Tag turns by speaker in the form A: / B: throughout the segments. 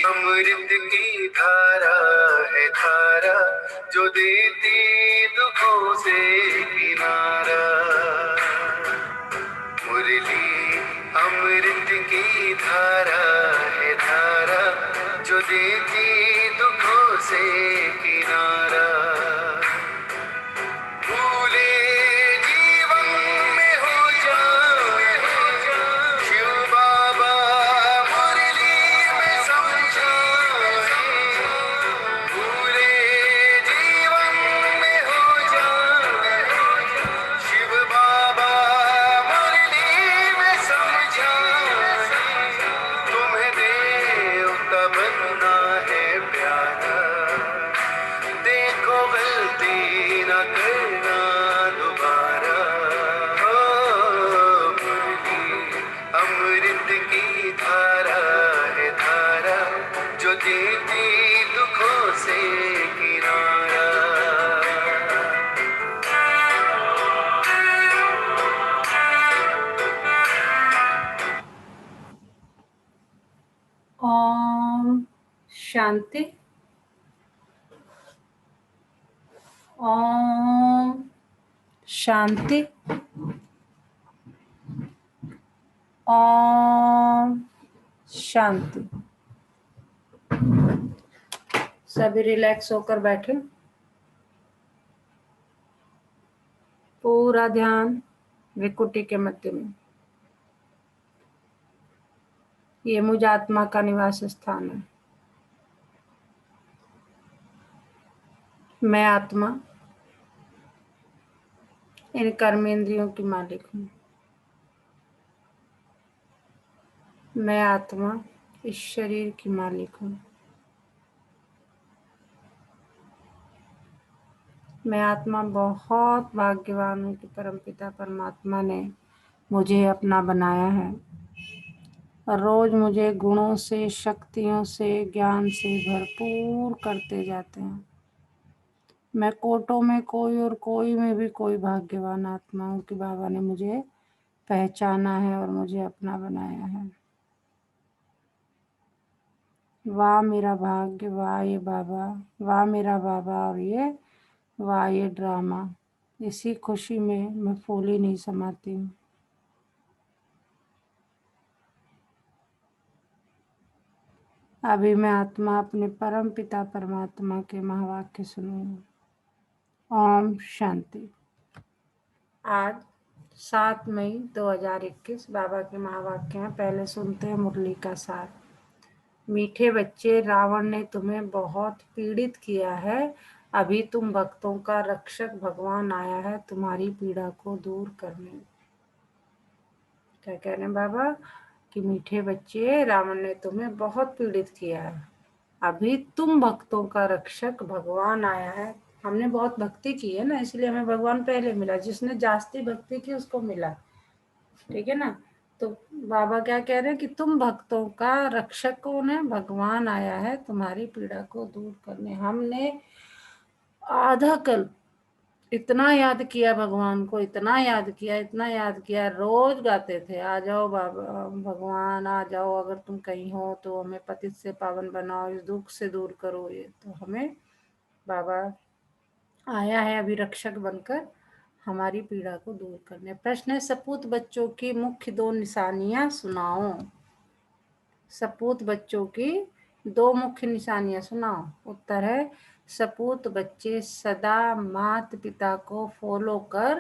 A: अमृत की धारा है धारा, जो देती दुखों से किनारा। मुरली अमृत की धारा है धारा, जो देती दुखों से किनारा। भूले जीवन में हो जाए शिव बाबा मुरली में समझाए। भूले जीवन में हो जाए शिव बाबा मुरली में समझाए। तुम्हें देवता बनना है प्यारा, देखो गलती न करना दोबारा। मुरली अमृत की धारा है धारा, जो देती दुखों से किनारा।
B: ओम शांति। ओम शांति। ओम शांति। सभी रिलैक्स होकर बैठे। पूरा ध्यान विकुटी के मध्य में। ये मुझ आत्मा का निवास स्थान है। मैं आत्मा इन कर्मेंद्रियों की मालिक हूँ। मैं आत्मा इस शरीर की मालिक हूँ। मैं आत्मा बहुत भाग्यवान हूँ कि परमपिता परमात्मा ने मुझे अपना बनाया है और रोज मुझे गुणों से, शक्तियों से, ज्ञान से भरपूर करते जाते हैं। मैं कोटों में कोई और कोई में भी कोई भाग्यवान आत्मा हूँ कि बाबा ने मुझे पहचाना है और मुझे अपना बनाया है। वाह मेरा भाग्य, वाह ये बाबा, वाह मेरा बाबा और ये वाह ये ड्रामा। इसी खुशी में मैं फूली नहीं समाती हूँ। अभी मैं आत्मा अपने परम पिता परमात्मा के महावाक्य सुनूंगी। ओम शांति। आज 7 मई 2021 बाबा के महावाक्य हैं। पहले सुनते हैं मुरली का सार। मीठे बच्चे, रावण ने तुम्हें बहुत पीड़ित किया है। अभी तुम भक्तों का रक्षक भगवान आया है तुम्हारी पीड़ा को दूर करने। क्या कह रहे हैं बाबा कि मीठे बच्चे, रावण ने तुम्हें बहुत पीड़ित किया है। अभी तुम भक्तों का रक्षक भगवान आया है। हमने बहुत भक्ति की है ना, इसलिए हमें भगवान पहले मिला। जिसने जास्ती भक्ति की उसको मिला, ठीक है ना। तो बाबा क्या कह रहे हैं कि तुम भक्तों का रक्षक कौन है? भगवान आया है तुम्हारी पीड़ा को दूर करने। हमने आधा कल इतना याद किया भगवान को, इतना याद किया, इतना याद किया। रोज गाते थे, आ जाओ बाबा भगवान, आ जाओ, अगर तुम कहीं हो तो हमें पतित से पावन बनाओ, इस दुख से दूर करो। ये तो हमें बाबा आया है अभी रक्षक बनकर हमारी पीड़ा को दूर करने। प्रश्न है, सपूत बच्चों की मुख्य 2 निशानियां सुनाओ। सपूत बच्चों की 2 मुख्य निशानियां सुनाओ। उत्तर है, सपूत बच्चे सदा माता पिता को फॉलो कर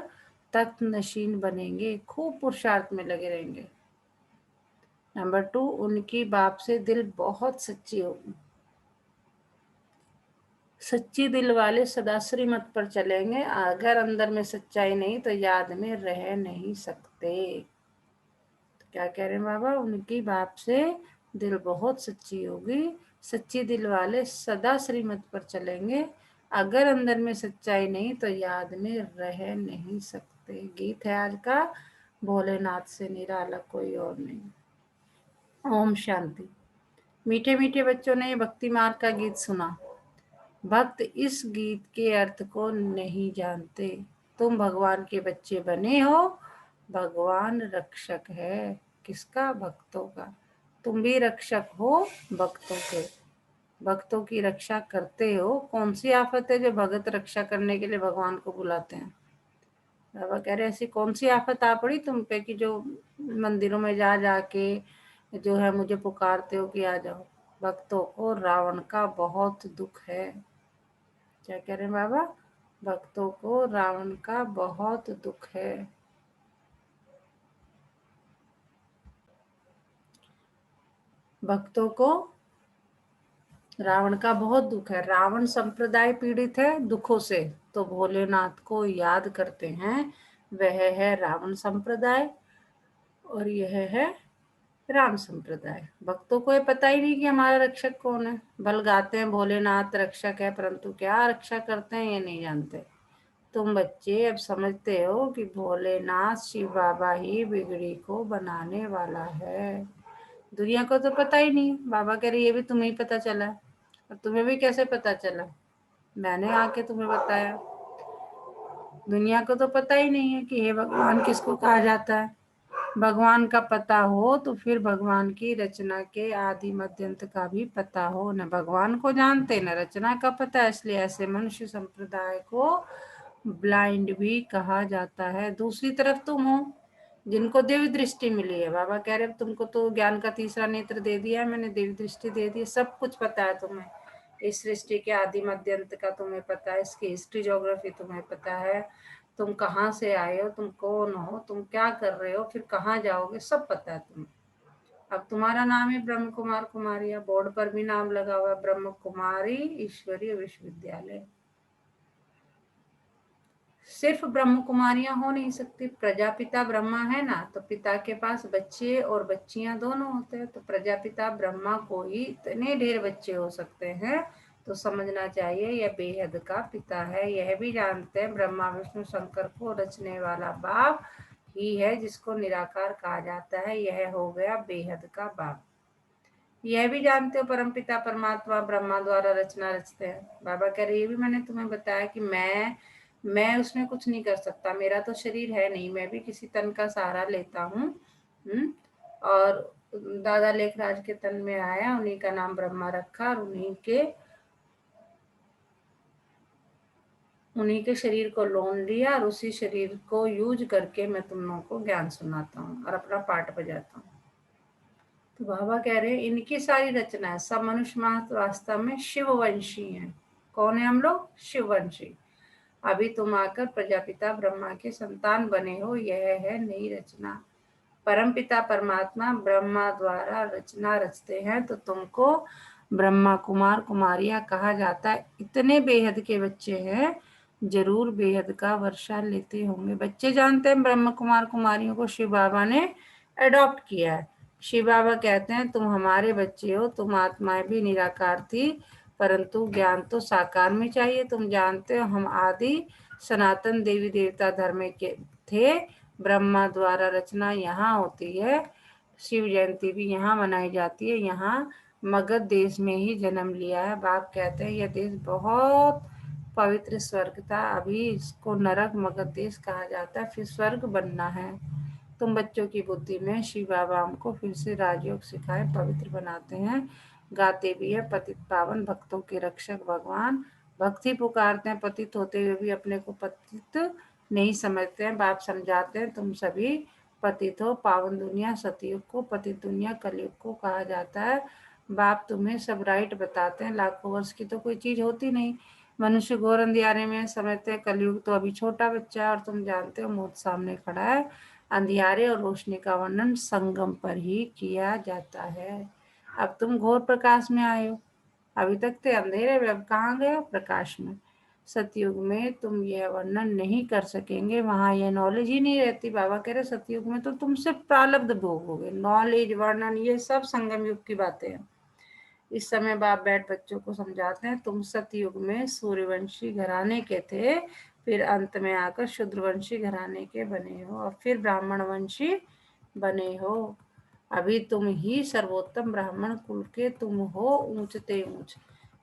B: तख्त नशीन बनेंगे, खूब पुरुषार्थ में लगे रहेंगे। नंबर 2, उनकी बाप से दिल बहुत सच्ची होगी। सच्ची दिल वाले सदा श्रीमत पर चलेंगे। अगर अंदर में सच्चाई नहीं तो याद में रह नहीं सकते। तो क्या कह रहे हैं बाबा? उनकी बाप से दिल बहुत सच्ची होगी। सच्ची दिल वाले सदा श्रीमत पर चलेंगे। अगर अंदर में सच्चाई नहीं तो याद में रह नहीं सकते। गीत है आज का, भोलेनाथ से निराला कोई और नहीं। ओम शांति। मीठे मीठे बच्चों ने भक्ति मार्ग का गीत सुना। भक्त इस गीत के अर्थ को नहीं जानते। तुम भगवान के बच्चे बने हो। भगवान रक्षक है किसका? भक्तों का। तुम भी रक्षक हो भक्तों के, भक्तों की रक्षा करते हो। कौन सी आफत है जो भगत रक्षा करने के लिए भगवान को बुलाते हैं? बाबा कह रहे ऐसी कौन सी आफत आ पड़ी तुम पे कि जो मंदिरों में जा जाके जो है मुझे पुकारते हो कि आ जाओ। भक्तों को रावण का बहुत दुख है। क्या कह रहे हैं बाबा? भक्तों को रावण का बहुत दुख है। भक्तों को रावण का बहुत दुख है। रावण संप्रदाय पीड़ित है दुखों से, तो भोलेनाथ को याद करते हैं। वह है रावण संप्रदाय और यह है राम संप्रदाय। भक्तों को ये पता ही नहीं कि हमारा रक्षक कौन है। बल गाते हैं भोलेनाथ रक्षक है, परंतु क्या रक्षा करते हैं ये नहीं जानते। तुम बच्चे अब समझते हो कि भोलेनाथ शिव बाबा ही बिगड़ी को बनाने वाला है। दुनिया को तो पता ही नहीं। बाबा कह रहे ये भी तुम्हें ही पता चला। और तुम्हें भी कैसे पता चला? मैंने आके तुम्हें बताया। दुनिया को तो पता ही नहीं है कि हे भगवान किसको कहा जाता है। भगवान का पता हो तो फिर भगवान की रचना के आदि मध्यंत का भी पता हो। न भगवान को जानते न रचना का पता, इसलिए ऐसे मनुष्य संप्रदाय को ब्लाइंड भी कहा जाता है। दूसरी तरफ तुम हो जिनको दिव्य दृष्टि मिली है। बाबा कह रहे तुमको तो ज्ञान का तीसरा नेत्र दे दिया है मैंने, दिव्य दृष्टि दे दी, सब कुछ पता है तुम्हें। इस सृष्टि के आदि मध्यंत का तुम्हें पता है, इसकी हिस्ट्री ज्योग्राफी तुम्हें पता है, तुम कहाँ से आए हो, तुम कौन हो, तुम क्या कर रहे हो, फिर कहाँ जाओगे, सब पता है तुम्हें। अब तुम्हारा नाम है ब्रह्म कुमार कुमारिया, बोर्ड पर भी नाम लगा हुआ है ब्रह्म कुमारी ईश्वरीय विश्वविद्यालय। सिर्फ ब्रह्म कुमारियां हो नहीं सकती। प्रजापिता ब्रह्मा है ना, तो पिता के पास बच्चे और बच्चियां दोनों होते हैं। तो प्रजापिता ब्रह्मा को ही इतने ढेर बच्चे हो सकते हैं, तो समझना चाहिए यह बेहद का पिता है। यह भी जानते हैं ब्रह्मा विष्णु शंकर को रचने वाला बाप ही है जिसको निराकार कहा जाता है। यह हो गया बेहद का बाप। यह भी जानते हो परमपिता परमात्मा ब्रह्मा द्वारा रचना रचते हैं। बाबा कह रहे ये भी मैंने तुम्हें बताया कि मैं उसमें कुछ नहीं कर सकता, मेरा तो शरीर है नहीं, मैं भी किसी तन का सहारा लेता हूँ। और दादा लेखराज के तन में आया, उन्हीं का नाम ब्रह्मा रखा और उन्हीं के शरीर को लोन लिया और उसी शरीर को यूज करके मैं तुम लोगों को ज्ञान सुनाता हूँ और अपना पाठ बजाता हूँ। तो बाबा कह रहे हैं इनकी सारी रचना है। सब मनुष्य वास्तव में शिववंशी हैं। कौन है हम लोग? शिववंशी। अभी तुम आकर प्रजापिता ब्रह्मा के संतान बने हो, यह है नई रचना। परमपिता परमात्मा ब्रह्मा द्वारा रचना रचते हैं, तो तुमको ब्रह्मा कुमार कुमारियां कहा जाता है। इतने बेहद के बच्चे हैं, जरूर बेहद का वर्षा लेते होंगे। बच्चे जानते हैं ब्रह्म कुमार कुमारियों को शिव बाबा ने अडॉप्ट किया है। शिव बाबा कहते हैं तुम हमारे बच्चे हो, तुम आत्माएं भी निराकार थी, परंतु ज्ञान तो साकार में चाहिए। तुम जानते हो हम आदि सनातन देवी देवता धर्म के थे। ब्रह्मा द्वारा रचना यहाँ होती है, शिव जयंती भी यहाँ मनाई जाती है। यहाँ मगध देश में ही जन्म लिया है। बाप कहते हैं यह देश बहुत पवित्र स्वर्ग था, अभी इसको नरक मगध देश कहा जाता है, फिर स्वर्ग बनना है। तुम बच्चों की बुद्धि में शिव बाबा हमको फिर से राजयोग सिखाए, पवित्र बनाते हैं। गाते भी है पतित पावन भक्तों के रक्षक भगवान। भक्ति पुकारते हैं, पतित होते हुए भी अपने को पतित नहीं समझते हैं। बाप समझाते हैं तुम सभी पतित हो। पावन दुनिया सतयुग को, पतित दुनिया कलयुग को कहा जाता है। बाप तुम्हें सब राइट बताते हैं। लाखों वर्ष की तो कोई चीज होती नहीं। मनुष्य घोर अंधियारे में समझते हैं कलयुग तो अभी छोटा बच्चा है, और तुम जानते हो मौत सामने खड़ा है। अंधियारे और रोशनी का वर्णन संगम पर ही किया जाता है। अब तुम घोर प्रकाश में आए हो, अभी तक थे अंधेरे में, अब कहाँ गए हो? प्रकाश में। सतयुग में तुम यह वर्णन नहीं कर सकेंगे, वहां यह नॉलेज ही नहीं रहती। बाबा कह रहे सतयुग में तो तुम सिर्फ प्रारब्ध भोगोगे, नॉलेज वर्णन ये सब संगम युग की बातें हैं। इस समय बाप बैठ बच्चों को समझाते हैं तुम सतयुग में सूर्यवंशी घराने के थे, फिर अंत में आकर शूद्रवंशी घराने के बने हो और फिर ब्राह्मण वंशी बने हो। अभी तुम ही सर्वोत्तम ब्राह्मण कुल के तुम हो, ऊंचते ऊंच।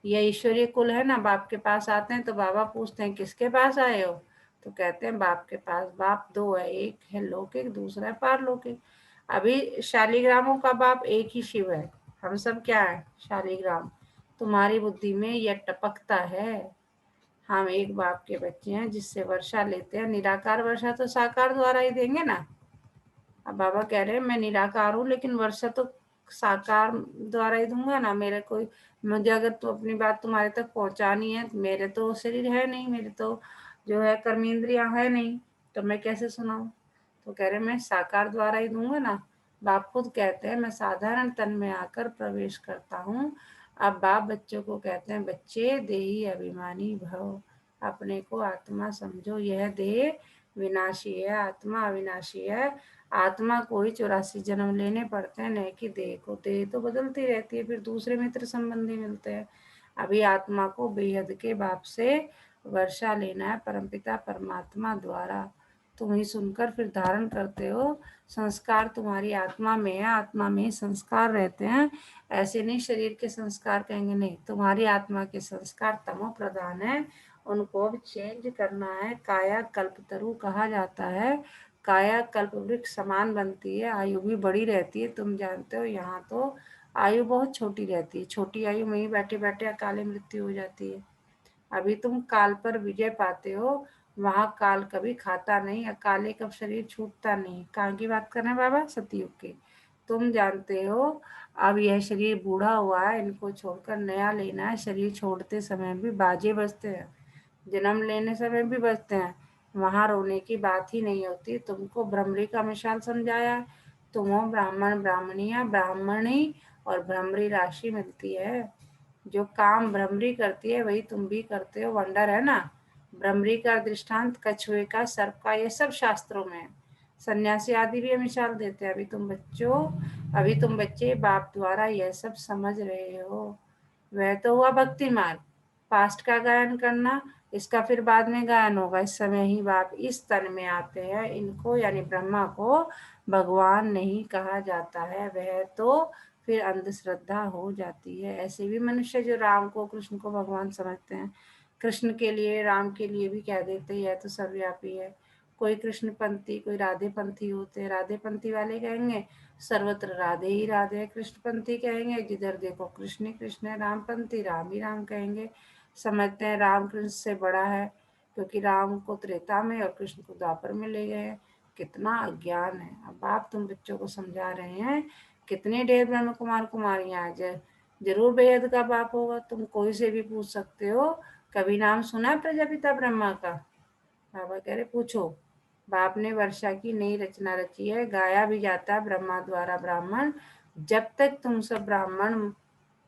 B: यह ईश्वरीय कुल है ना। बाप के पास आते हैं तो बाबा पूछते हैं किसके पास आए हो, तो कहते हैं बाप के पास। बाप दो है, एक है लौकिक, दूसरा है पारलौकिक। अभी शालिग्रामों का बाप एक ही शिव है, हम सब क्या है? शालिग्राम। तुम्हारी बुद्धि में यह टपकता है। हम एक बाप के बच्चे हैं जिससे वर्षा लेते हैं। निराकार वर्षा तो साकार द्वारा ही देंगे ना। अब बाबा कह रहे हैं मैं निराकार हूँ, लेकिन वर्षा तो साकार द्वारा ही दूंगा ना। मेरे कोई, मुझे अगर तो अपनी बात तुम्हारे तक पहुंचानी है, मेरे तो शरीर है नहीं, मेरे तो जो है कर्मेंद्रियां है नहीं, तो मैं कैसे सुनाऊं? तो कह रहे मैं साकार द्वारा ही दूंगा ना। बाप खुद कहते हैं मैं साधारण तन में आकर प्रवेश करता हूँ। अब बाप बच्चों को कहते हैं बच्चे देही अभिमानी भव, अपने को आत्मा समझो। यह देह विनाशी है, आत्मा अविनाशी है। आत्मा को ही 84 जन्म लेने पड़ते हैं, नहीं कि देह को। देह तो बदलती रहती है, फिर दूसरे मित्र संबंधी मिलते हैं। अभी आत्मा को बेहद के बाप से वर्षा लेना है, परमपिता परमात्मा द्वारा। तुम ही सुनकर फिर धारण करते हो। संस्कार तुम्हारी आत्मा में है, आत्मा में संस्कार रहते हैं। ऐसे नहीं शरीर के संस्कार कहेंगे, नहीं, तुम्हारी आत्मा के संस्कार तमो प्रधान है, उनको अब चेंज करना है। काया कल्पतरु कहा जाता है। काया कल्प वृक्ष समान बनती है, आयु भी बड़ी रहती है। तुम जानते हो यहाँ तो आयु बहुत छोटी रहती है, छोटी आयु में ही बैठे बैठे अकाले मृत्यु हो जाती है। अभी तुम काल पर विजय पाते हो, वहां काल कभी खाता नहीं, अकाले का शरीर छूटता नहीं। कहाँ की बात कर रहे हैं बाबा? सतयुग की। तुम जानते हो अब यह शरीर बूढ़ा हुआ है, इनको छोड़कर नया लेना है। शरीर छोड़ते समय भी बाजे बजते हैं, जन्म लेने समय भी बजते हैं, वहां रोने की बात ही नहीं होती। तुमको भ्रमरी का मिसाल समझाया है। तुम हो ब्राह्मण ब्राह्मणियां, ब्राह्मणी और भ्रमरी राशि मिलती है। जो काम भ्रमरी करती है वही तुम भी करते हो। वंडर है ना। भ्रमरी का दृष्टांत कछुए का, सर्प का, ये सब शास्त्रों में है। सन्यासी आदि भी मिसाल देते हैं। अभी तुम बच्चे बाप द्वारा यह सब समझ रहे हो। वह तो हुआ भक्ति मार्ग, पास्ट का गायन करना, इसका फिर बाद में गायन होगा। इस समय ही बाप इस तन में आते हैं। इनको यानी ब्रह्मा को भगवान नहीं कहा जाता है, वह तो फिर अंधश्रद्धा हो जाती है। ऐसे भी मनुष्य जो राम को, कृष्ण को भगवान समझते हैं, कृष्ण के लिए, राम के लिए भी कह देते हैं तो सर्वव्यापी है। कोई कृष्ण पंथी, कोई राधे पंथी होते हैं। राधे पंथी वाले कहेंगे सर्वत्र राधे ही राधे है। कृष्ण पंथी कहेंगे जिधर देखो कृष्ण ही कृष्ण है। राम पंथी राम ही राम कहेंगे, समझते हैं राम कृष्ण से बड़ा है, क्योंकि राम को त्रेता में और कृष्ण को द्वापर में ले गए। कितना अज्ञान है। अब आप तुम बच्चों को समझा रहे हैं। कितने ढेर ब्रह्म कुमार कुमारियां हैं, जरूर बेहद का बाप होगा। तुम कोई से भी पूछ सकते हो, कभी नाम सुना है प्रजापिता ब्रह्मा का? बाबा कह रहे पूछो। बाप ने वर्षा की नई रचना रची है, गाया भी जाता है ब्रह्मा द्वारा ब्राह्मण। जब तक तुम सब ब्राह्मण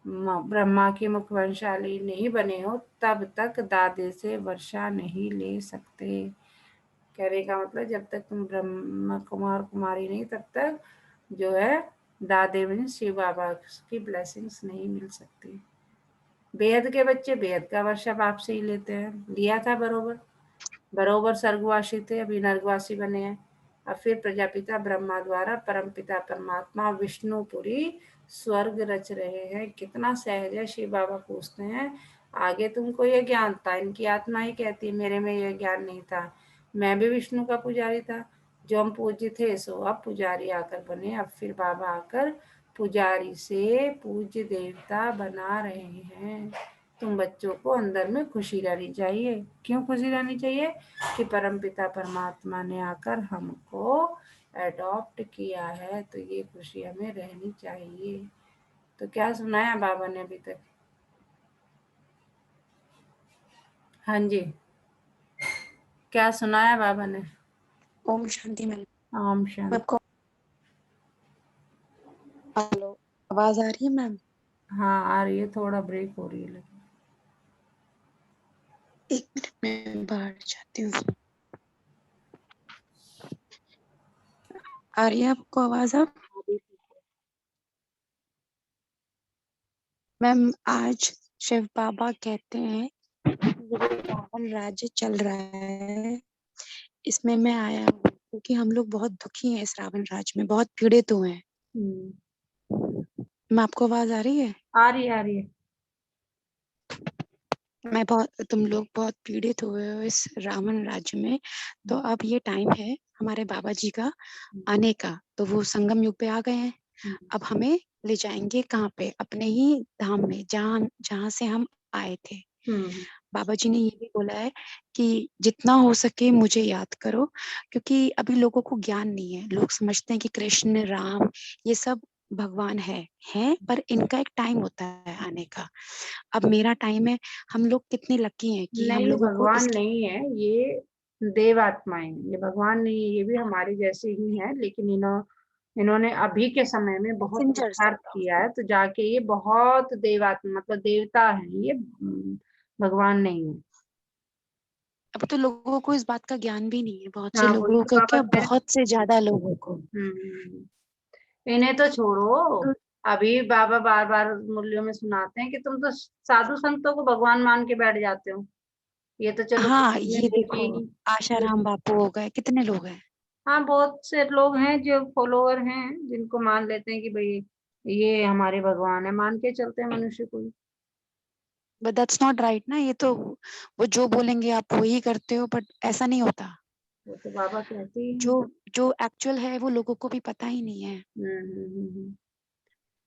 B: ब्रह्मा के मुखवंशाली नहीं बने हो, तब तक दादे से वर्षा नहीं ले सकते। कहने का मतलब जब तक तुम ब्रह्म कुमार कुमारी नहीं, तब तक जो है दादे में शिव बाबा की ब्लेसिंग्स नहीं मिल सकती। बेहद के बच्चे बेहद का वर्षा बाप से ही लेते हैं। लिया था बरोबर, बरोबर स्वर्गवासी थे, अभी नर्गवासी बने हैं। अब फिर प्रजापिता ब्रह्मा द्वारा परमपिता परमात्मा विष्णुपुरी स्वर्ग रच रहे हैं। कितना सहज है। शिव बाबा पूछते हैं आगे तुमको ये ज्ञान था? इनकी आत्मा ही कहती है मेरे में यह ज्ञान नहीं था, मैं भी विष्णु का पुजारी था। जो हम पूज्य थे सो अब पुजारी आकर बने। अब फिर बाबा आकर पुजारी से पूज्य देवता बना रहे हैं। तुम बच्चों को अंदर में खुशी रहनी चाहिए। क्यों खुशी रहनी चाहिए? कि परमपिता परमात्मा ने आकर हमको अडॉप्ट किया है, तो ये खुशी हमें रहनी चाहिए। तो क्या सुनाया बाबा ने अभी तक? हाँ जी, क्या सुनाया बाबा ने?
C: ओम शांति मैम।
B: ओम शांति।
C: आपको हेलो, आवाज आ रही है मैम?
B: हाँ आ रही है, थोड़ा ब्रेक हो रही है लेकिन।
C: एक मिनट में बाहर जाती हूँ। आ रही है आपको आवाज अब? मैम आज शिव बाबा कहते हैं ये रावण राज्य चल रहा है, इसमें मैं आया हूँ क्योंकि हम लोग बहुत दुखी हैं। इस रावण राज्य में बहुत पीड़ित हुए हैं। मैम आपको आवाज आ रही है?
B: आ रही है।
C: तुम लोग बहुत पीड़ित हुए हो इस रावण राज्य में, तो अब ये टाइम है हमारे बाबा जी का आने का। तो वो संगम युग पे आ गए हैं। अब हमें ले जाएंगे कहाँ पे? अपने ही धाम में, जहाँ जहाँ से हम आए थे। बाबा जी ने ये भी बोला है कि जितना हो सके मुझे याद करो, क्योंकि अभी लोगों को ज्ञान नहीं है। लोग समझते हैं कि कृष्ण, राम ये सब भगवान है, पर इनका एक टाइम होता है आने का। अब मेरा टाइम है। हम लोग कितने लकी हैं कि हम
B: नहीं,
C: लोगों को
B: भगवान
C: इसकी
B: नहीं है ये, देव आत्माएं, ये भगवान नहीं है, ये भी हमारे जैसे ही हैं, लेकिन इन्होंने अभी के समय में बहुत
C: मैसेंजर
B: पुरुषार्थ
C: सॉर्ट ऑफ।
B: किया है, तो जाके ये बहुत देवात्मा मतलब देवता है ये, भगवान नहीं है।
C: अब तो लोगों को इस बात का ज्ञान भी नहीं है, बहुत से
B: हाँ, वही
C: लोगों
B: तो
C: को,
B: पापा
C: क्या
B: कह रहे
C: बहुत से ज्यादा लोगों को।
B: इन्हें तो छोड़ो।
C: तो
B: अभी बाबा बार बार मुरलियों में सुनाते हैं कि तुम तो साधु संतों को भगवान मान के बैठ जाते हो, ये तो चलो
C: हाँ,
B: किसी ने
C: ये
B: देखे
C: देखो,
B: ही नहीं।
C: आशाराम बापू हो गए, कितने लोग हैं।
B: हाँ, बहुत से लोग हैं जो फॉलोअर हैं, जिनको मान लेते हैं कि भाई ये हमारे भगवान है, मान के चलते हैं मनुष्य को।
C: बट दैट्स नॉट राइट ना। ये तो वो जो बोलेंगे आप वही करते हो, बट ऐसा नहीं होता।
B: वो तो बाबा कहते ही
C: जो
B: हैं।
C: जो एक्चुअल है वो लोगों को भी पता ही नहीं है।
B: हम्म।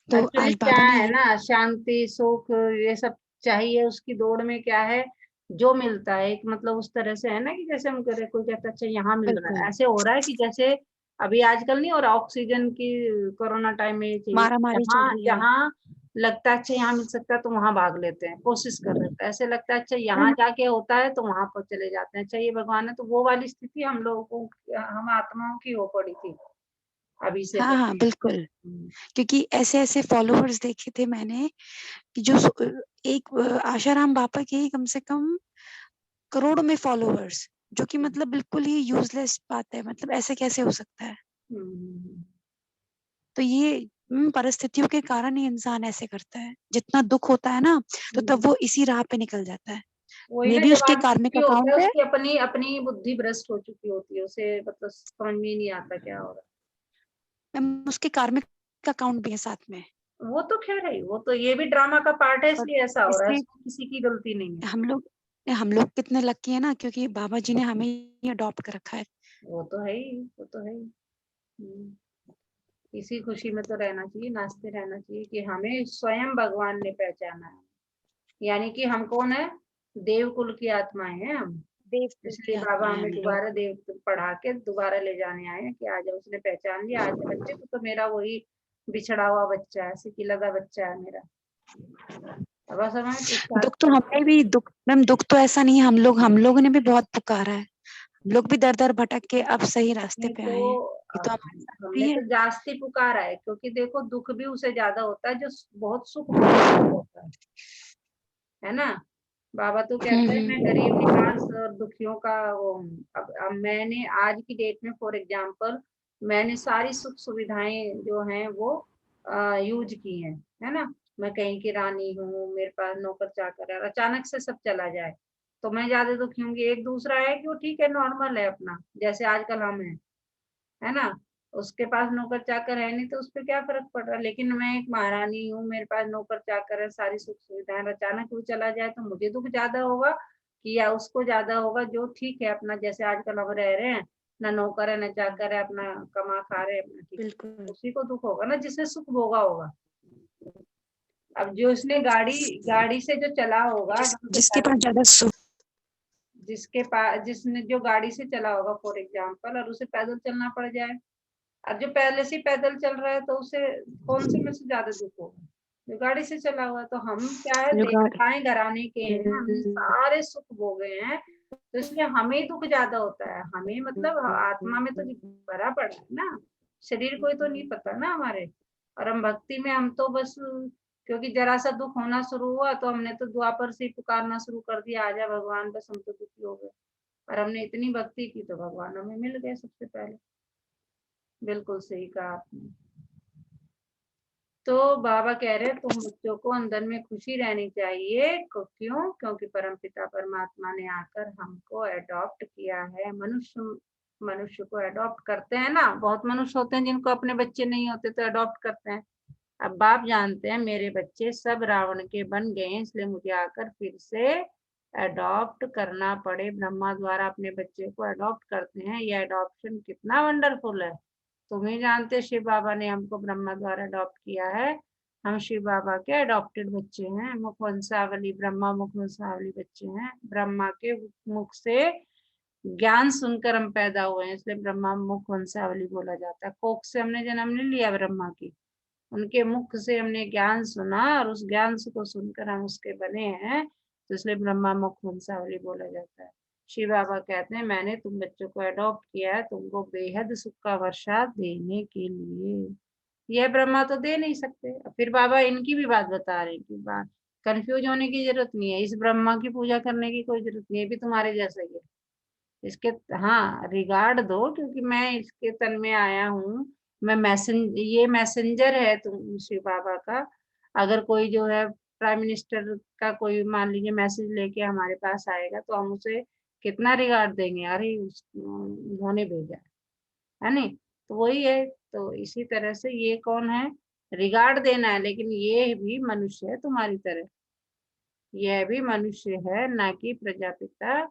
C: तो
B: एक्चुअली
C: आज
B: क्या
C: बाबा ने
B: है
C: ये
B: ना, शांति सुख ये सब चाहिए, उसकी दौड़ में क्या है, जो मिलता है एक मतलब उस तरह से है ना, कि जैसे हम कह रहे, कोई कहता है अच्छा यहाँ मिल रहा
C: बिल्कुल
B: है, ऐसे हो रहा है कि जैसे अभी आजकल नहीं हो रहा ऑक्सीजन की, कोरोना टाइम में ये चाहिए,
C: मारा मारी चल
B: जहाँ
C: रही है।
B: जहाँ लगता है अच्छा यहाँ मिल सकता है तो वहां भाग लेते हैं, कोशिश कर रहे हैं, ऐसे लगता है अच्छा यहाँ जाके होता है तो वहां पर चले जाते हैं, अच्छा ये भगवान है, तो वो वाली स्थिति हम लोगों को, हम आत्माओं की हो पड़ी थी अभी से
C: हाँ हाँ, बिल्कुल।
B: पहले।
C: क्योंकि ऐसे ऐसे फॉलोअर्स देखे थे मैंने कि एक आशाराम बापा के ही कम से कम करोड़ों में फॉलोअर्स, जो कि मतलब बिल्कुल ही यूजलेस बात है। मतलब ऐसे कैसे हो सकता है?
B: हम्म।
C: तो ये परिस्थितियों के कारण ही इंसान ऐसे करता है। जितना दुख होता है ना, तो तब वो इसी राह पे निकल जाता है।
B: वही
C: मे
B: ना,
C: बी
B: जब
C: उसके
B: आदमी
C: कार्मिक
B: दुखी होता है
C: अकाउंट है।
B: उसकी अपनी अपनी बुद्धि भ्रष्ट हो चुकी होती है, उसे मतलब समझ में ही नहीं आता क्या हो रहा
C: उसके कार्मिक अकाउंट भी है साथ में।
B: है। वो तो खैर है, वो तो ये भी ड्रामा का पार्ट है,
C: और
B: इसलिए ऐसा हो रहा है,
C: इसलिए
B: इसमें किसी की गलती नहीं है।
C: हम लोग हम लोग कितने लकी है ना, क्योंकि बाबा जी ने हमें ही अडॉप्ट कर रखा है।
B: वो तो है ही, वो तो है ही। इसी खुशी में तो रहना चाहिए, नाचते रहना चाहिए कि हमें स्वयं भगवान ने पहचाना है, यानी कि हम कौन है, देव कुल की आत्माएं हैं हम।
C: देव की
B: इसलिए बाबा
C: आत्मा है
B: हमें
C: हम लोग।
B: दोबारा देव पढ़ा के दोबारा ले जाने आए हैं कि आज उसने पहचान लिया, आज बच्चे को तो मेरा वही बिछड़ा हुआ बच्चा है, सिकी लगा बच्चा है मेरा। अब बस हमें पुरुषार्थ
C: दुख तो
B: करना
C: हमने भी दुख मैम दुख तो ऐसा नहीं है। हम लोगों ने भी बहुत पुकारा है। हम लोग भी दर दर भटक के अब सही रास्ते
B: नहीं
C: पे
B: तो
C: आए हैं। ये तो हमारे साथ
B: हमने
C: भी
B: तो
C: है।
B: जास्ती पुकारा है, क्योंकि देखो दुख भी उसे ज्यादा होता है जो बहुत सुख भोगने वाला होता है ना। बाबा तो कहते हैं मैं गरीब निवास और दुखियों का वो हूँ। अब मैंने आज की डेट में फॉर एग्जांपल मैंने सारी सुख सुविधाएं जो हैं वो यूज की हैं, है ना। मैं कहीं की रानी हूँ, मेरे पास नौकर चाकर है, और अचानक से सब चला जाए तो मैं ज्यादा दुखी होंगी। एक दूसरा है कि वो ठीक है, नॉर्मल है अपना, जैसे आजकल हम हैं, है ना। उसके पास नौकर चाकर है नहीं तो उस पर क्या फर्क पड़ रहा है, लेकिन मैं एक महारानी हूँ, मेरे पास नौकर चाकर है, सारी सुख सुविधाएं, अचानक वो चला जाए तो मुझे दुख ज्यादा होगा कि या उसको ज्यादा होगा जो ठीक है अपना, जैसे आजकल हम रह रहे हैं, ना नौकर है ना चाकर है, अपना कमा खा रहे हैं अपना, ठीक है,
C: बिल्कुल।
B: उसी को दुख होगा ना जिसने सुख भोगा होगा। अब जो उसने गाड़ी गाड़ी से जो चला होगा,
C: जिसके पास ज्यादा सुख।
B: जिसके पास जिसने जो गाड़ी से चला होगा फॉर एग्जाम्पल, और उसे पैदल चलना पड़ जाए, अब जो पहले से पैदल चल रहा है तो उसे कौन से में से ज्यादा दुख होगा, जो गाड़ी से चला हुआ है। तो हम क्या है,
C: जुगाड़।
B: देवताएं घराने के हैं, हमने सारे सुख भोगे हैं, तो इसलिए हमें ही दुख ज्यादा होता है, हमें मतलब आत्मा में तो भरा पड़ा है ना, शरीर को ही तो नहीं पता ना हमारे। और हम भक्ति में हम तो बस क्योंकि जरा सा दुख होना शुरू हुआ तो हमने तो द्वापर से ही पुकारना शुरू कर दिया, आजा भगवान, बस हम तो दुखी हो गए। और हमने इतनी भक्ति की तो भगवान हमें मिल गए सबसे पहले। बिल्कुल सही कहा आपने। तो बाबा कह रहे तुम बच्चों को अंदर में खुशी रहनी चाहिए, क्यों, क्योंकि परमपिता परमात्मा ने आकर हमको अडॉप्ट किया है। मनुष्य मनुष्य को अडॉप्ट करते हैं ना, बहुत मनुष्य होते हैं जिनको अपने बच्चे नहीं होते तो अडॉप्ट करते हैं। अब बाप जानते हैं मेरे बच्चे सब रावण के बन गए हैं, इसलिए मुझे आकर फिर से अडॉप्ट करना पड़े, ब्रह्मा द्वारा अपने बच्चे को अडॉप्ट करते हैं, ये अडॉप्शन कितना वंडरफुल है। तुम ही जानते, शिव बाबा ने हमको ब्रह्मा द्वारा अडॉप्ट किया है। हम शिव बाबा के अडॉप्टेड बच्चे हैं, मुखवंशावली, ब्रह्मा मुखवंशावली बच्चे हैं। ब्रह्मा के मुख से ज्ञान सुनकर हम पैदा हुए हैं, इसलिए ब्रह्मा मुख वंशावली बोला जाता है। कोख से हमने जन्म नहीं लिया ब्रह्मा की, उनके मुख से हमने ज्ञान सुना और उस ज्ञान को सुनकर हम उसके बने हैं, तो इसलिए ब्रह्मा मुख वंशावली बोला जाता है। शिव बाबा कहते हैं मैंने तुम बच्चों को अडॉप्ट किया है तुमको बेहद सुख का वर्षा देने के लिए। यह ब्रह्मा तो दे नहीं सकते। अब फिर बाबा इनकी भी बात बता रहे हैं कि बात कंफ्यूज होने की जरूरत नहीं है, इस ब्रह्मा की पूजा करने की कोई जरूरत नहीं है, ये भी तुम्हारे जैसा ही है। इसके हाँ रिगार्ड दो, क्योंकि मैं इसके तन में आया हूँ। मैं ये मैसेंजर है तुम शिव बाबा का। अगर कोई जो है प्राइम मिनिस्टर का कोई मान लीजिए मैसेज लेके हमारे पास आएगा, तो हम उसे कितना रिगार्ड देंगे, अरे उन्होंने भेजा है नहीं, तो वही है। तो इसी तरह से ये कौन है, रिगार्ड देना है, लेकिन ये भी मनुष्य है तुम्हारी तरह, यह भी मनुष्य है, ना कि प्रजापिता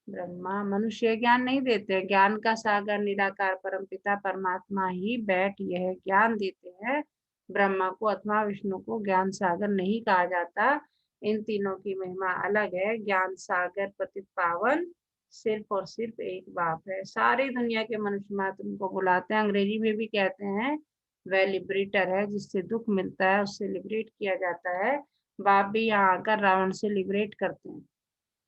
B: ब्रह्मा। मनुष्य ज्ञान नहीं देते, ज्ञान का सागर निराकार परमपिता परमात्मा ही बैठ यह ज्ञान देते हैं। ब्रह्मा को अथवा विष्णु को ज्ञान सागर नहीं कहा जाता। इन तीनों की महिमा अलग है। ज्ञान सागर पतित पावन सिर्फ और सिर्फ एक बाप है। सारी दुनिया के मनुष्य मात्र उनको बुलाते हैं, अंग्रेजी में भी कहते हैं वह लिबरेटर है, जिससे दुख मिलता है उससे लिबरेट किया जाता है। बाप भी यहाँ आकर रावण से लिबरेट करते हैं।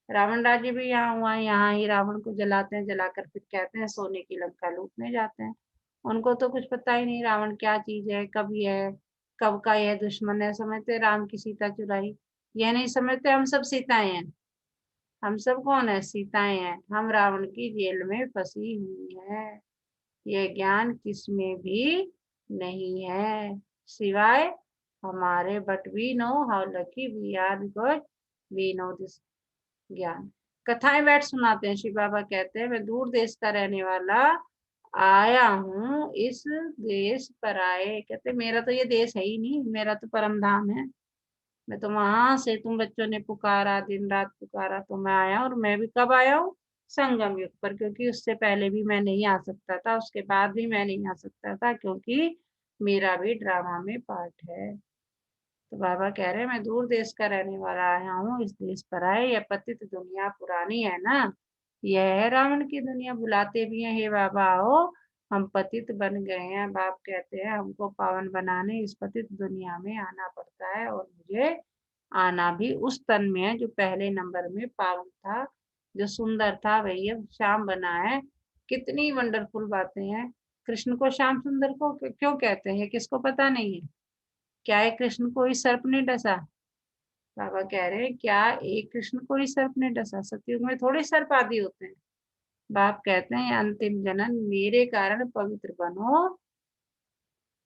B: रावण राज्य भी यहाँ हुआ है, यहाँ ही रावण को जलाते हैं, जलाकर फिर कहते हैं सोने की लंका लूटने जाते हैं। उनको तो कुछ पता ही नहीं रावण क्या चीज है, कब यह कब का यह दुश्मन है। समझते राम की सीता चुराई, यह नहीं समझते हम सब सीताएं हैं। हम सब कौन है, सीताएं हैं। हम रावण की जेल में फंसी हुई है। यह ज्ञान किसमें भी नहीं है सिवाय हमारे। But we know how lucky we are because we know this ज्ञान। कथाएं बैठ सुनाते हैं। शिव बाबा कहते हैं मैं दूर देश का रहने वाला आया हूँ इस देश पर आए। कहते मेरा तो ये देश है ही नहीं, मेरा तो परम धाम है। मैं तो वहां से, तुम बच्चों ने पुकारा, दिन रात पुकारा, तो मैं आया। और मैं भी कब आया हूँ, संगम युग पर, क्योंकि उससे पहले भी मैं नहीं आ सकता था, उसके बाद भी मैं नहीं आ सकता था, क्योंकि मेरा भी ड्रामा में पार्ट है। तो बाबा कह रहे हैं मैं दूर देश का रहने वाला आया हूँ इस देश पर आए। यह पतित दुनिया पुरानी है ना, यह है रावण की दुनिया। बुलाते भी हैं हे बाबा आओ, हम पतित बन गए हैं। बाप कहते हैं हमको पावन बनाने इस पतित दुनिया में आना पड़ता है, और मुझे आना भी उस तन में है जो पहले नंबर में पावन था, जो सुंदर था, वही अब श्याम बना है। कितनी वंडरफुल बातें हैं। कृष्ण को श्याम सुंदर को क्यों कहते हैं, किसको पता नहीं है। क्या है, कृष्ण को ही सर्प ने डसा। बाबा कह रहे हैं क्या एक कृष्ण को ही सर्प ने डसा, सतयुग में थोड़े सर्प आदि होते हैं। बाप कहते हैं अंतिम जन्म मेरे कारण पवित्र बनो।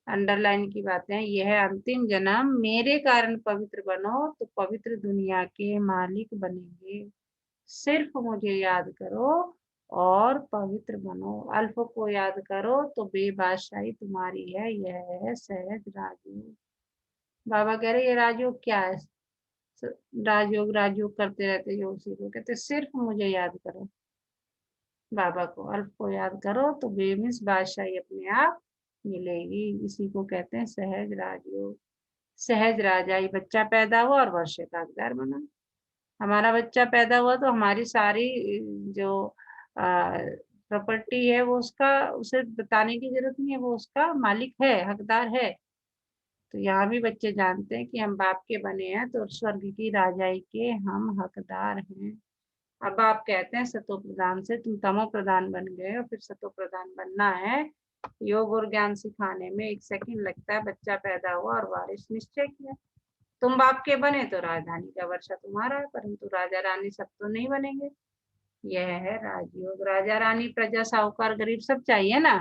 B: अंडरलाइन की बातें हैं, यह अंतिम जन्म मेरे कारण पवित्र बनो, तो पवित्र दुनिया के मालिक बनेंगे। सिर्फ मुझे याद करो और पवित्र बनो। अल्प को याद करो तो बेबादशाही तुम्हारी है। यह है सहज राजयोग। बाबा कह रहे ये राजयोग क्या है, राजयोग राजयोग करते रहते योग सीखो। कहते सिर्फ मुझे याद करो, बाबा को, अल्प को याद करो तो बेमिस बादशाही अपने आप मिलेगी। इसी को कहते हैं सहज राजयोग। सहज राजाई, बच्चा पैदा हुआ और वर्ष का हकदार बना। हमारा बच्चा पैदा हुआ तो हमारी सारी जो प्रॉपर्टी है वो उसका, उसे बताने की जरूरत नहीं है, वो उसका मालिक है, हकदार है। तो यहाँ भी बच्चे जानते हैं कि हम बाप के बने हैं, तो स्वर्ग की राजाई के हम हकदार हैं। अब आप कहते हैं सतो प्रधान से तुम तमो प्रधान बन गए और फिर सतो प्रधान बनना है। योग और ज्ञान सिखाने में 1 सेकंड लगता है। बच्चा पैदा हुआ और वारिस निश्चय किया। तुम बाप के बने तो राजधानी का वर्षा तुम्हारा है, परंतु राजा रानी सब तो नहीं बनेंगे। यह है राजयोग। राजा रानी प्रजा साहूकार गरीब सब चाहिए ना।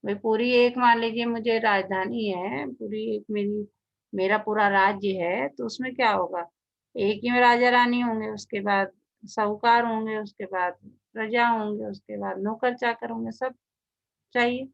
B: भाई पूरी एक, मान लीजिए मुझे राजधानी है पूरी एक, मेरा पूरा राज्य है, तो उसमें क्या होगा, एक ही में राजा रानी होंगे, उसके बाद साहूकार होंगे, उसके बाद प्रजा होंगे, उसके बाद नौकर चाकर होंगे, सब चाहिए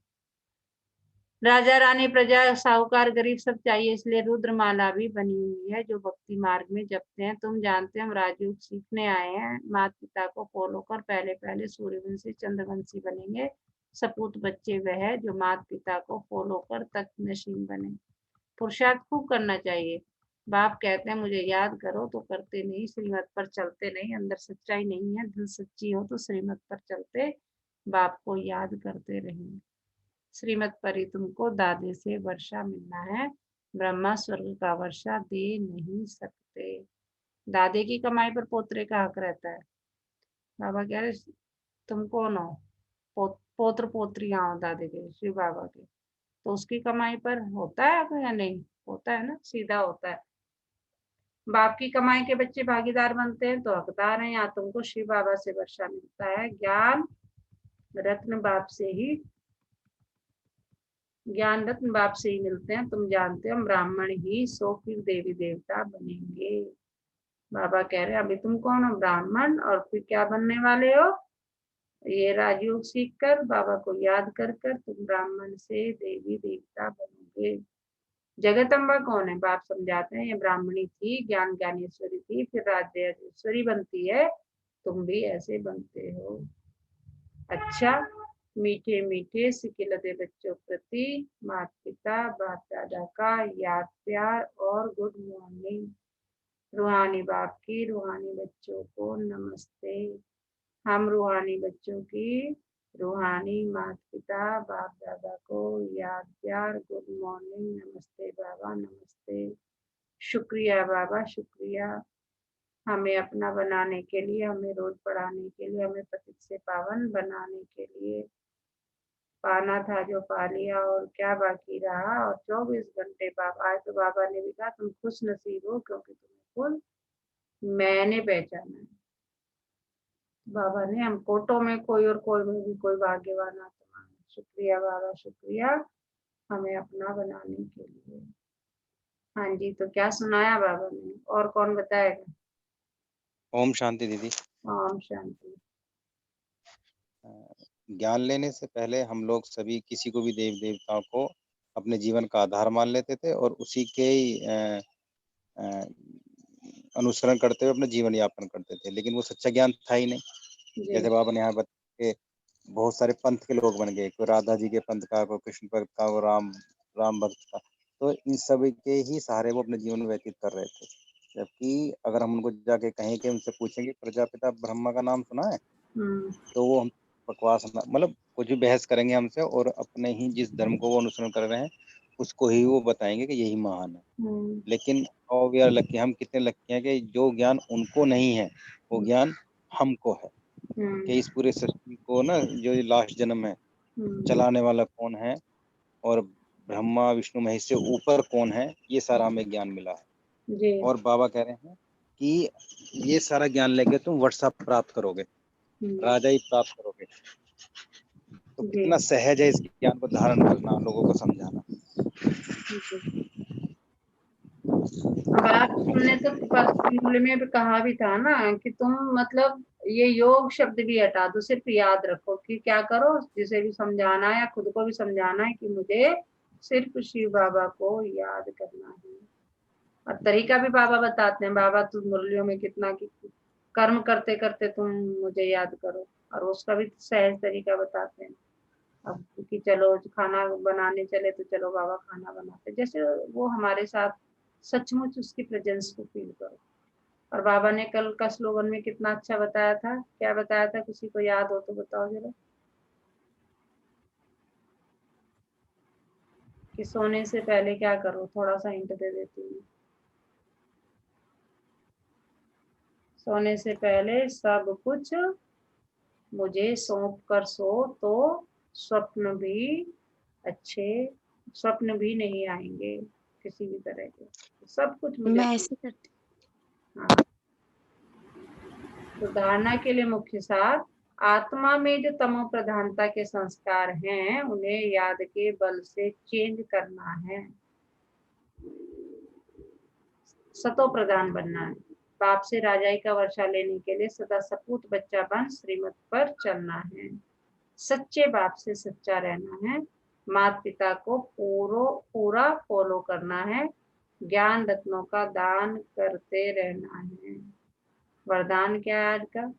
B: राजा रानी प्रजा साहूकार गरीब सब चाहिए, इसलिए रुद्रमाला भी बनी हुई है जो भक्ति मार्ग में जपते हैं। तुम जानते हैं हम राजयोग सीखने आए हैं, माता पिता को फॉलो कर पहले पहले सूर्यवंशी चंद्रवंशी बनेंगे। सपूत बच्चे वह जो माता पिता को फॉलो कर तक नशीन बने। पुरुषार्थ खूब करना चाहिए। बाप कहते हैं मुझे याद करो तो करते नहीं, श्रीमत पर चलते नहीं। अंदर सच्चाई नहीं है, दिल सच्ची हो तो श्रीमत पर चलते, बाप को याद करते रहेंगे। श्रीमत पर ही तुमको दादे से वर्षा मिलना है, ब्रह्मा स्वर्ग का वर्षा दे नहीं सकते। दादे की कमाई पर पोतरे का हक रहता है। बाबा कह रहे तुम कौन हो, पोत्र पोत्रियां हो दादे के, शिव बाबा के, तो उसकी कमाई पर होता है या नहीं होता है ना, सीधा होता है। बाप की कमाई के बच्चे भागीदार बनते हैं तो हकदार हैं। यहाँ तुमको शिव बाबा से वर्षा मिलता है, ज्ञान रत्न बाप से ही, ज्ञान रत्न बाप से ही मिलते हैं। तुम जानते हो हम ब्राह्मण ही सो फिर देवी देवता बनेंगे। बाबा कह रहे हैं अभी तुम कौन हो, ब्राह्मण, और फिर क्या बनने वाले हो। ये राजयोग सीख कर बाबा को याद कर कर तुम ब्राह्मण से देवी देवता बनोगे। जगदम्बा कौन है, बाप समझाते हैं ये ब्राह्मणी थी, ज्ञान ज्ञानेश्वरी थी, फिर राज्येश्वरी बनती है, तुम भी ऐसे बनते हो। अच्छा, मीठे मीठे सिकिलते बच्चों प्रति माता पिता बाप दादा का याद प्यार और गुड मॉर्निंग। रूहानी बाप की रूहानी बच्चों को नमस्ते। हम रूहानी बच्चों की रूहानी माता पिता बाप दादा को याद प्यार गुड मॉर्निंग, नमस्ते बाबा नमस्ते। शुक्रिया बाबा शुक्रिया, हमें अपना बनाने के लिए, हमें रोज पढ़ाने के लिए, हमें पतित से पावन बनाने के लिए। पाना था जो पा लिया और क्या बाकी रहा। और 24 घंटे बाबा आए तो बाबा ने भी कहा तुम खुश नसीब हो क्योंकि तुम्हें खुद मैंने पहचाना है। बाबा ने हम कोटों में कोई और कोई में भी कोई भाग्यवान आत्मा। शुक्रिया बाबा शुक्रिया, हमें अपना बनाने के लिए। हाँ जी, तो क्या सुनाया बाबा ने, और कौन बताएगा।
D: ओम शांति दीदी।
B: ओम शांति।
D: ज्ञान लेने से पहले हम लोग सभी किसी को भी देव देवताओं को अपने जीवन का आधार मान लेते थे और उसी के ही अनुसरण करते हुए अपना जीवन यापन करते थे, लेकिन वो सच्चा ज्ञान था ही नहीं। जैसे बाबा ने यहाँ बताया बहुत सारे पंथ के लोग बन गए, कोई राधा जी के पंथ का, कोई कृष्ण भक्त का, कोई राम भक्त का, तो इन सब के ही सहारे वो अपने जीवन व्यतीत कर रहे थे। जबकि अगर हम उनको जाके कहें कि उनसे पूछेंगे प्रजापिता ब्रह्मा का नाम सुना है, तो वो हम बकवास मतलब कुछ भी बहस करेंगे हमसे और अपने ही जिस धर्म को वो अनुसरण कर रहे हैं उसको ही वो बताएंगे कि यही महान है। लेकिन वी आर लकी, हम कितने लकी हैं कि जो ज्ञान उनको नहीं है वो ज्ञान हमको है। कि इस पूरे सृष्टि को ना जो लास्ट जन्म है चलाने वाला कौन है और ब्रह्मा विष्णु महेश से ऊपर कौन है, ये सारा हमें ज्ञान मिला है। और बाबा कह रहे हैं कि ये सारा ज्ञान लेके तुम व्हाट्सएप प्राप्त करोगे, राजा ही प्राप्त करोगे। तो कितना सहज है इस ज्ञान को धारण करना, लोगों को समझाना।
B: बात तुमने तो मूल में भी कहा भी था ना कि तुम मतलब ये योग शब्द भी हटा दो, सिर्फ याद रखो कि क्या करो, जिसे भी समझाना है या खुद को भी समझाना है कि मुझे सिर्फ शिव बाबा को याद करना है। और तरीका भी बाबा बताते हैं, बाबा तुम मुरलियों में कितना कि कर्म करते करते तुम मुझे याद करो, और उसका भी सहज तरीका बताते हैं। अब कि चलो खाना बनाने चले तो चलो बाबा खाना बनाते, जैसे वो हमारे साथ सचमुच उसकी प्रेजेंस को फील करो। और बाबा ने कल का स्लोगन में कितना अच्छा बताया था, क्या बताया था, किसी को याद हो तो बताओ जरा। कि सोने से पहले क्या करो, थोड़ा सा हिंट दे देती हूँ। सोने से पहले सब कुछ मुझे सौंप कर सो तो स्वप्न भी अच्छे, स्वप्न भी नहीं आएंगे किसी भी तरह के, सब कुछ मुझे।
C: मैं ऐसे करती।
B: हाँ, तो धारणा के लिए मुख्य सार, आत्मा में जो तमो प्रधानता के संस्कार हैं उन्हें याद के बल से चेंज करना है, सतो प्रधान बनना है। बाप से राजाई का वर्षा लेने के लिए सदा सपूत बच्चा बन श्रीमत पर चलना है, सच्चे बाप से सच्चा रहना है, माता पिता को पूरा फॉलो करना है, ज्ञान रत्नों का दान करते रहना है। वरदान क्या है आज का?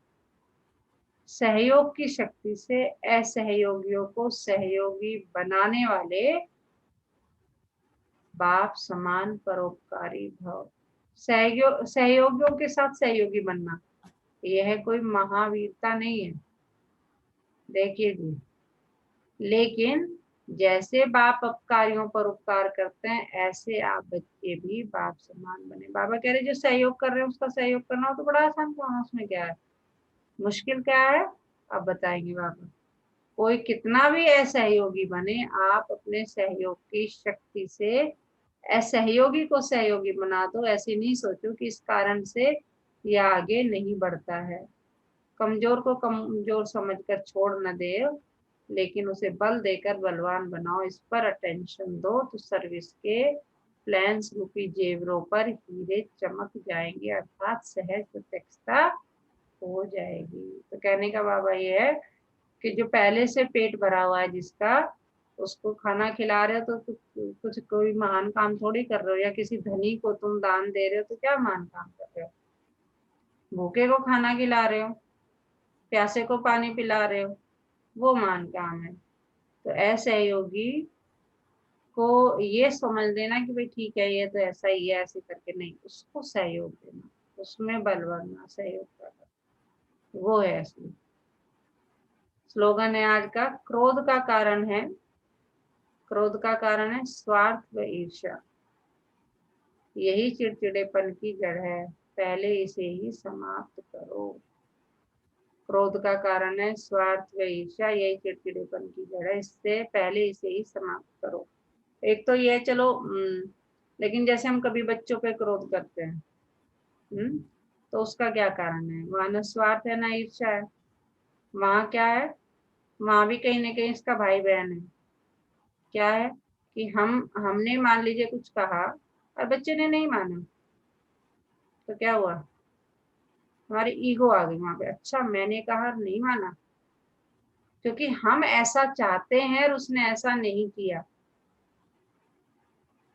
B: सहयोग की शक्ति से असहयोगियों को सहयोगी बनाने वाले बाप समान परोपकारी भव। सहयोगियों के साथ सहयोगी बनना, यह कोई महावीरता नहीं है। देखिए जी, लेकिन जैसे बाप अपकारियों पर उपकार करते हैं, ऐसे आप बच्चे भी बाप समान बने। बाबा कह रहे जो सहयोग कर रहे हैं उसका सहयोग करना हो तो बड़ा आसान काम है, उसमें क्या है, मुश्किल क्या है, अब बताएंगे बाबा। कोई कितना भी असहयोगी बने, आप अपने सहयोग की शक्ति से असहयोगी को सहयोगी बना दो। ऐसे नहीं सोचो कि इस कारण से यह आगे नहीं बढ़ता है। कमजोर को कमजोर समझकर छोड़ न दे, लेकिन उसे बल देकर बलवान बनाओ। इस पर अटेंशन दो तो सर्विस के प्लान्स रूपी जेवरों पर हीरे चमक जाएंगे, अर्थात सहज प्रत्यक्षता हो जाएगी। तो कहने का बाबा ये है कि जो पहले से पेट भरा हुआ है जिसका, उसको खाना खिला रहे हो तो कुछ कोई महान काम थोड़ी कर रहे हो, या किसी धनी को तुम दान दे रहे हो तो क्या महान काम कर रहे हो? भूखे को खाना खिला रहे हो, प्यासे को पानी पिला रहे हो, वो महान काम है। तो असहयोगी को ये समझ लेना कि भाई ठीक है ये तो ऐसा ही है, ऐसे करके नहीं, उसको सहयोग देना, उसमें बल भरना, सहयोग करना, वो है असली। स्लोगन है आज का, क्रोध का कारण है, क्रोध का कारण है स्वार्थ व ईर्ष्या, यही चिड़चिड़ेपन की जड़ है, पहले इसे ही समाप्त करो। क्रोध का कारण है स्वार्थ व ईर्ष्या, यही चिड़चिड़ेपन की जड़ है, इससे पहले इसे ही समाप्त करो। एक तो ये चलो, लेकिन जैसे हम कभी बच्चों पे क्रोध करते हैं, तो उसका क्या कारण है? वहां न स्वार्थ है ना ईर्ष्या है, वहां क्या है, वहां भी कहीं ना कहीं इसका भाई बहन है। क्या है कि हमने मान लीजिए कुछ कहा और बच्चे ने नहीं माना, तो क्या हुआ, हमारी ईगो आ गई वहां पे। अच्छा मैंने कहा नहीं माना, क्योंकि हम ऐसा चाहते हैं और उसने ऐसा नहीं किया।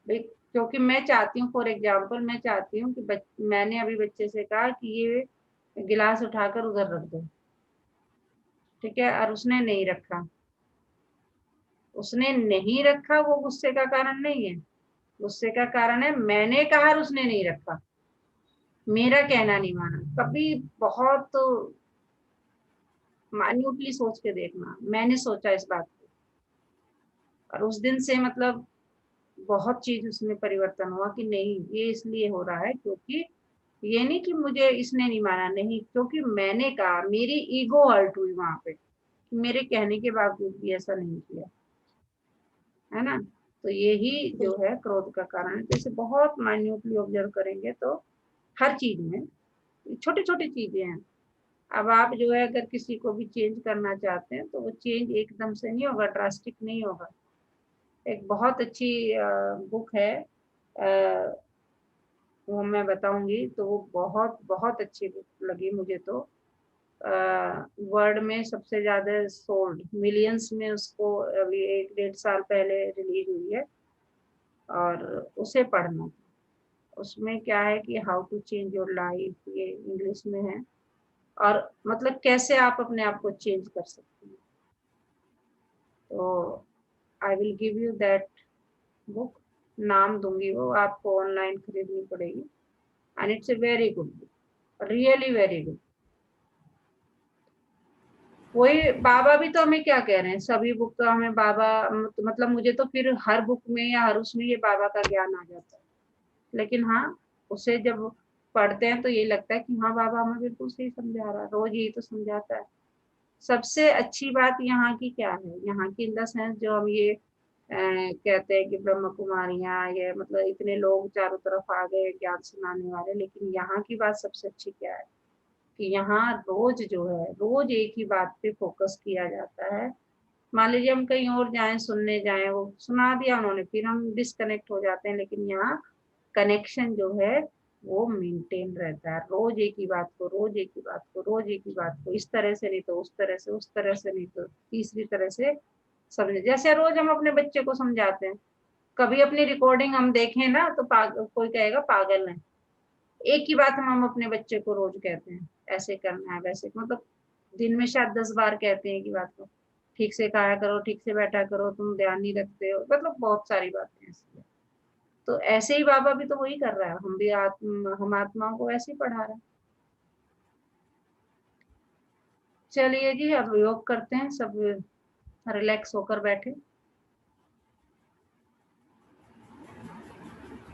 B: क्योंकि मैं चाहती हूँ, फॉर एग्जाम्पल मैं चाहती हूँ कि मैंने अभी बच्चे से कहा कि ये गिलास उठाकर उधर रख दो, ठीक है, और उसने नहीं रखा, उसने नहीं रखा, वो गुस्से का कारण नहीं है, गुस्से का कारण है मैंने कहा और उसने नहीं रखा, मेरा कहना नहीं माना। कभी बहुत मान्यूटली सोच के देखना, मैंने सोचा इस बात को, और उस दिन से मतलब बहुत चीज उसमें परिवर्तन हुआ कि नहीं ये इसलिए हो रहा है क्योंकि ये नहीं कि मुझे इसने नहीं माना, नहीं, क्योंकि मैंने कहा, मेरी ईगो हर्ट हुई वहां पे, मेरे कहने के बावजूद भी ऐसा नहीं किया, है ना। तो यही जो है क्रोध का कारण है। जैसे बहुत माइन्यूटली ऑब्जर्व करेंगे तो हर चीज में छोटी छोटी चीजें हैं। अब आप जो है अगर किसी को भी चेंज करना चाहते हैं तो वो चेंज एकदम से नहीं होगा, ड्रास्टिक नहीं होगा। एक बहुत अच्छी बुक है, वो मैं बताऊंगी, तो वो बहुत बहुत अच्छी बुक लगी मुझे। तो वर्ल्ड में सबसे ज्यादा सोल्ड, मिलियंस में उसको अभी 1-1.5 साल पहले रिलीज हुई है, और उसे पढ़ना। उसमें क्या है कि how to change your life, ये इंग्लिश में है, और मतलब कैसे आप अपने आप को चेंज कर सकते हैं। तो I will give you that book, नाम दूंगी, वो आपको ऑनलाइन खरीदनी पड़ेगी, and it's a very good book, really very good. वही बाबा भी तो हमें क्या कह रहे हैं, सभी बुक तो हमें बाबा, मतलब मुझे तो फिर हर बुक में या हर उसमें ये बाबा का ज्ञान आ जाता है, लेकिन हाँ उसे जब पढ़ते हैं तो ये लगता है कि हाँ बाबा हमें बिल्कुल सही समझा रहा है, रोज यही तो समझाता है। सबसे अच्छी बात यहाँ की क्या है, यहाँ की इन द सेंस जो हम ये कहते हैं कि ब्रह्म कुमारियाँ, ये मतलब इतने लोग चारों तरफ आ गए ज्ञान सुनाने वाले, लेकिन यहाँ की बात सबसे अच्छी क्या है कि यहाँ रोज जो है, रोज एक ही बात पे फोकस किया जाता है। मान लीजिए हम कहीं और जाएं, सुनने जाएं, वो सुना दिया उन्होंने, फिर हम डिस्कनेक्ट हो जाते हैं, लेकिन यहाँ कनेक्शन जो है वो मेंटेन रहता है। रोज एक ही बात को, रोज एक ही बात को, रोज एक ही बात को, इस तरह से नहीं तो उस तरह से, उस तरह से नहीं तो तीसरी तरह से समझे। जैसे रोज हम अपने बच्चे को समझाते हैं, कभी अपनी रिकॉर्डिंग हम देखें ना तो कोई कहेगा पागल है। एक ही बात हम अपने बच्चे को रोज कहते हैं, ऐसे करना है वैसे, मतलब दिन में शायद 10 बार कहते हैं कि बात को ठीक से खाया करो, ठीक से बैठा करो, तुम ध्यान नहीं रखते हो, मतलब बहुत सारी बातें ऐसी है। तो ऐसे ही बाबा भी तो वही कर रहा है, हम भी हम आत्माओं को ऐसे ही पढ़ा रहे हैं। चलिए जी, अब योग करते हैं, सब रिलैक्स होकर बैठे,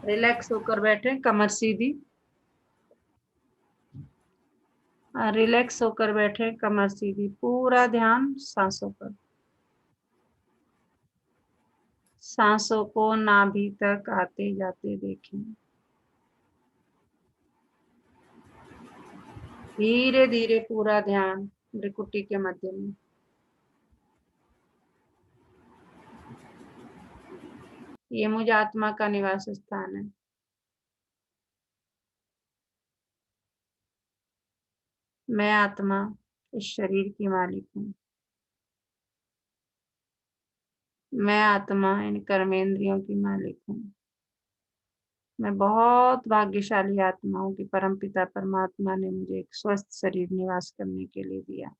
B: रिलैक्स होकर बैठे, कमर सीधी, रिलैक्स होकर बैठे, कमर सीधी, पूरा ध्यान सांसों पर। सांसों को नाभि तक आते जाते देखें। धीरे धीरे पूरा ध्यान भ्रिकुटी के मध्य में। ये मुझ आत्मा का निवास स्थान है। मैं आत्मा इस शरीर की मालिक हूँ। मैं आत्मा इन कर्मेंद्रियों की मालिक हूँ। मैं बहुत भाग्यशाली आत्मा हूँ कि परमपिता परमात्मा ने मुझे एक स्वस्थ शरीर निवास करने के लिए दिया,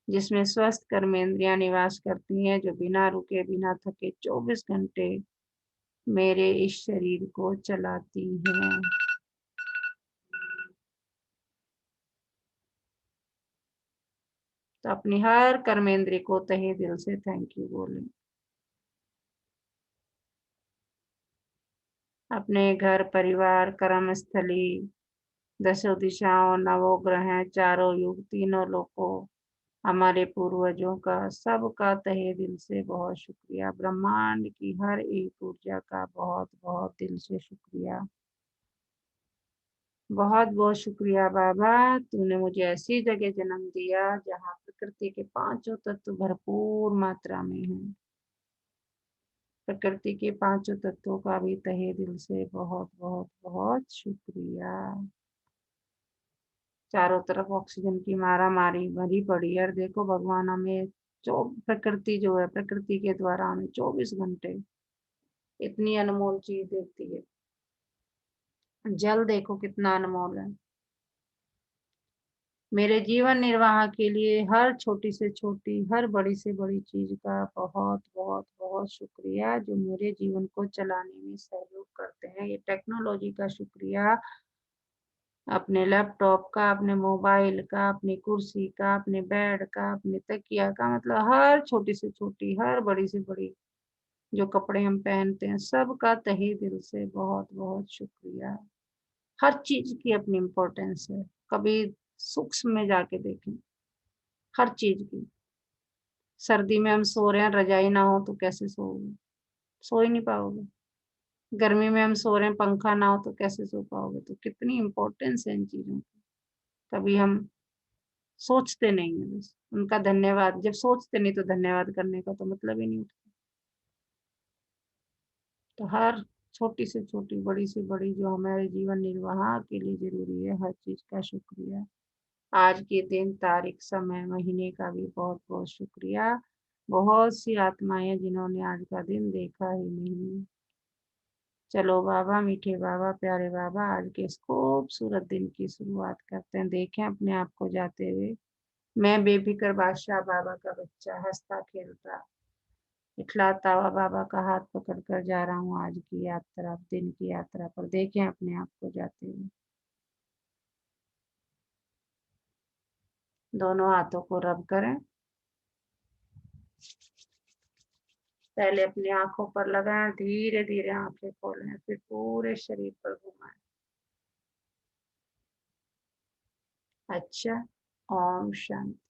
B: जिसमें स्वस्थ कर्मेंद्रियां निवास करती हैं, जो बिना रुके बिना थके 24 घंटे मेरे इस शरीर को चलाती हैं। तो अपनी हर कर्मेंद्रिय को तहे दिल से थैंक यू बोलें। अपने घर परिवार, कर्म स्थली, दशों दिशाओं, नवोग्रह, चारों युग, तीनों लोकों, हमारे पूर्वजों का, सबका तहे दिल से बहुत शुक्रिया। ब्रह्मांड की हर एक ऊर्जा का बहुत बहुत दिल से शुक्रिया। बहुत बहुत शुक्रिया बाबा, तूने मुझे ऐसी जगह जन्म दिया जहाँ प्रकृति के पांचों तत्व भरपूर मात्रा में हैं। प्रकृति के पांचों तत्वों का भी तहे दिल से बहुत बहुत बहुत शुक्रिया। चारों तरफ ऑक्सीजन की मारा मारी भरी पड़ी है, और देखो भगवान हमें प्रकृति जो है, प्रकृति के द्वारा हमें 24 घंटे इतनी अनमोल चीज देती है। जल देखो कितना अनमोल है। मेरे जीवन निर्वाह के लिए हर छोटी से छोटी, हर बड़ी से बड़ी चीज का बहुत बहुत बहुत शुक्रिया, जो मेरे जीवन को चलाने में सहयोग करते हैं। ये टेक्नोलॉजी का शुक्रिया, अपने लैपटॉप का, अपने मोबाइल का, अपनी कुर्सी का, अपने बेड का, अपने तकिया का, मतलब हर छोटी से छोटी, हर बड़ी से बड़ी जो कपड़े हम पहनते हैं, सबका तहे दिल से बहुत बहुत शुक्रिया। हर चीज की अपनी इम्पोर्टेंस है, कभी सूक्ष्म में जाके देखें हर चीज की। सर्दी में हम सो रहे हैं, रजाई ना हो तो कैसे सोओगे? सो ही नहीं पाओगे। गर्मी में हम सो रहे हैं, पंखा ना हो तो कैसे सो पाओगे? तो कितनी इम्पोर्टेंस है इन चीजों की, कभी हम सोचते नहीं है। बस उनका धन्यवाद, जब सोचते नहीं तो धन्यवाद करने का तो मतलब ही नहीं उठता। तो हर छोटी से छोटी, बड़ी से बड़ी जो हमारे जीवन निर्वाह के लिए जरूरी है, हर चीज का शुक्रिया। आज के दिन, तारीख, समय, महीने का भी बहुत बहुत शुक्रिया। बहुत सी आत्माएं जिन्होंने आज का दिन देखा ही नहीं। चलो बाबा, मीठे बाबा, प्यारे बाबा, आज के इस खूबसूरत दिन की शुरुआत करते हैं। देखें अपने आप को जाते हुए, मैं बेफिक्र बादशाह बाबा का बच्चा, हंसता खेलता इठलाता हुआ बाबा का हाथ पकड़ कर जा रहा हूँ आज की यात्रा, दिन की यात्रा पर। देखें अपने आप को जाते हुए। दोनों हाथों को रब करें, पहले अपनी आंखों पर लगाएं, धीरे धीरे आंखें खोलें, फिर पूरे शरीर पर घुमाएं। अच्छा, ओम शांति।